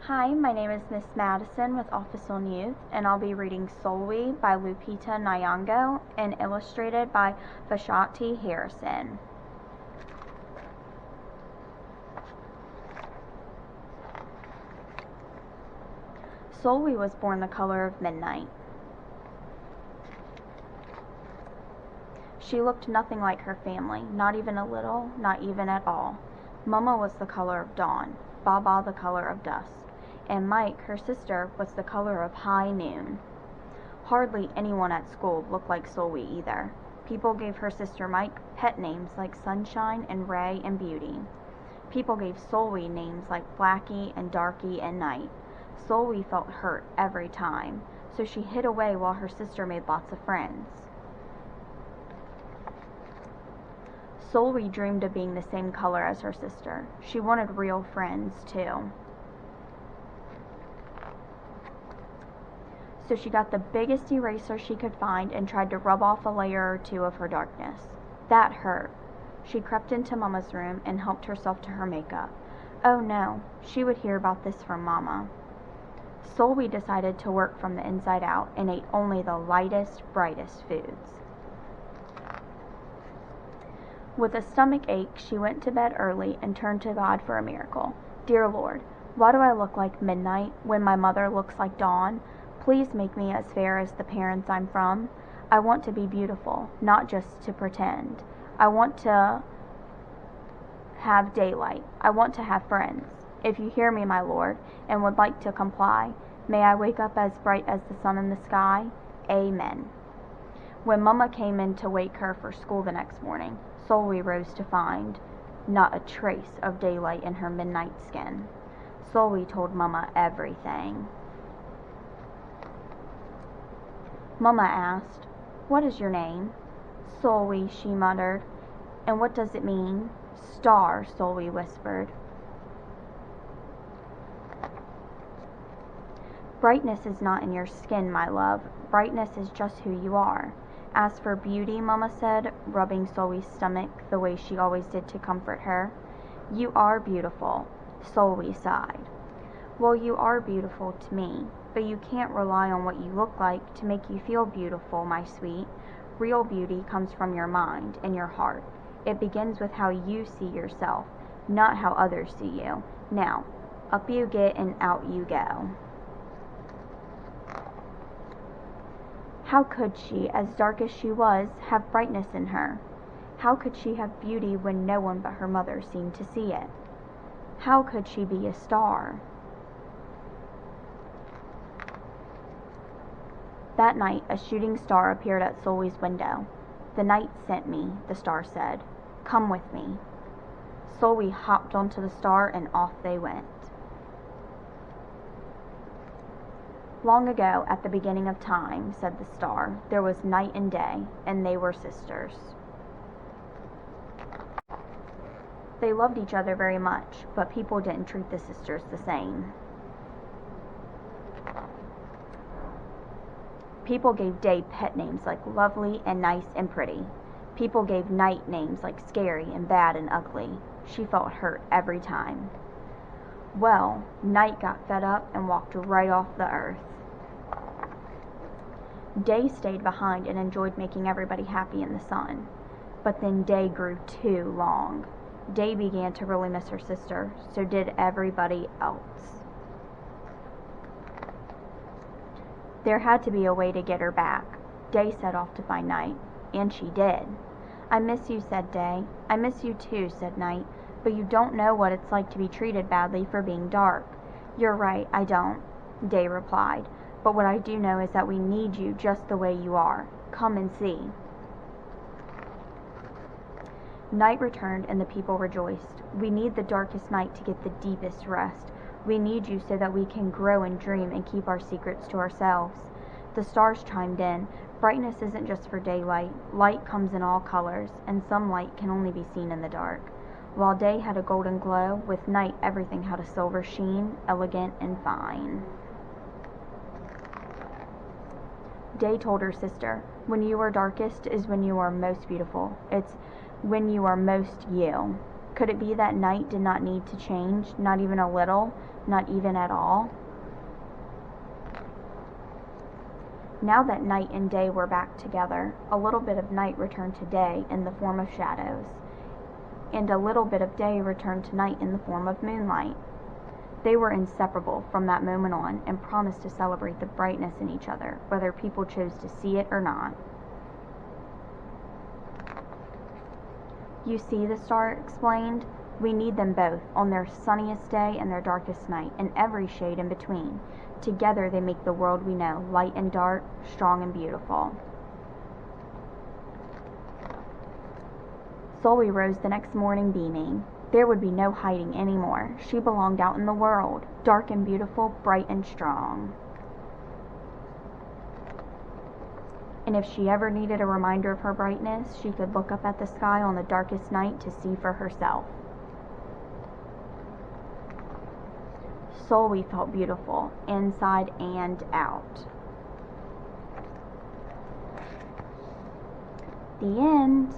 Hi, my name is Miss Madison with Office on Youth, and I'll be reading Sulwe by Lupita Nyong'o and illustrated by Vashti Harrison. Sulwe was born the color of midnight. She looked nothing like her family, not even a little, not even at all. Mama was the color of dawn, Baba the color of dusk, and Mike, her sister, was the color of high noon. Hardly anyone at school looked like Sulwe either. People gave her sister Mike pet names like Sunshine and Ray and Beauty. People gave Sulwe names like Blackie and Darky and Night. Sulwe felt hurt every time, so she hid away while her sister made lots of friends. Sulwe dreamed of being the same color as her sister. She wanted real friends, too. So she got the biggest eraser she could find and tried to rub off a layer or two of her darkness. That hurt. She crept into Mama's room and helped herself to her makeup. Oh no, she would hear about this from Mama. Sulwe decided to work from the inside out and ate only the lightest, brightest foods. With a stomach ache, she went to bed early and turned to God for a miracle. Dear Lord, why do I look like midnight when my mother looks like dawn? Please make me as fair as the parents I'm from. I want to be beautiful, not just to pretend. I want to have daylight. I want to have friends. If you hear me, my Lord, and would like to comply, may I wake up as bright as the sun in the sky. Amen. When Mama came in to wake her for school the next morning, Sulwe rose to find not a trace of daylight in her midnight skin. Sulwe told Mama everything. Mama asked, "What is your name?" "Sulwe," she muttered. "And what does it mean?" "Star," Sulwe whispered. Brightness is not in your skin, my love. Brightness is just who you are. As for beauty, Mama said, rubbing Sulwe's stomach the way she always did to comfort her, you are beautiful. Sulwe sighed. Well, you are beautiful to me, but you can't rely on what you look like to make you feel beautiful, my sweet. Real beauty comes from your mind and your heart. It begins with how you see yourself, not how others see you. Now, up you get and out you go. How could she, as dark as she was, have brightness in her? How could she have beauty when no one but her mother seemed to see it? How could she be a star? That night, a shooting star appeared at Sulwe's window. "The night sent me," the star said. "Come with me." Sulwe hopped onto the star and off they went. Long ago, at the beginning of time, said the star, there was night and day, and they were sisters. They loved each other very much, but people didn't treat the sisters the same. People gave day pet names like lovely and nice and pretty. People gave night names like scary and bad and ugly. She felt hurt every time. Well, night got fed up and walked right off the earth. Day stayed behind and enjoyed making everybody happy in the sun. But then day grew too long. Day began to really miss her sister, so did everybody else. There had to be a way to get her back. Day set off to find Night, and she did. "I miss you," said Day. "I miss you too," said Night, "but you don't know what it's like to be treated badly for being dark." "You're right, I don't," Day replied. "But what I do know is that we need you just the way you are. Come and see." Night returned and the people rejoiced. "We need the darkest night to get the deepest rest. We need you so that we can grow and dream and keep our secrets to ourselves." The stars chimed in. Brightness isn't just for daylight. Light comes in all colors, and some light can only be seen in the dark. While day had a golden glow, with night everything had a silver sheen, elegant and fine. Day told her sister, "When you are darkest is when you are most beautiful. It's when you are most you." Could it be that night did not need to change, not even a little, not even at all? Now that night and day were back together, a little bit of night returned to day in the form of shadows, and a little bit of day returned to night in the form of moonlight. They were inseparable from that moment on, and promised to celebrate the brightness in each other, whether people chose to see it or not. You see, the star explained, we need them both, on their sunniest day and their darkest night, and every shade in between. Together they make the world we know, light and dark, strong and beautiful. Sulwe rose the next morning beaming. There would be no hiding anymore. She belonged out in the world, dark and beautiful, bright and strong. And if she ever needed a reminder of her brightness, she could look up at the sky on the darkest night to see for herself. Sulwe felt beautiful, inside and out. The end.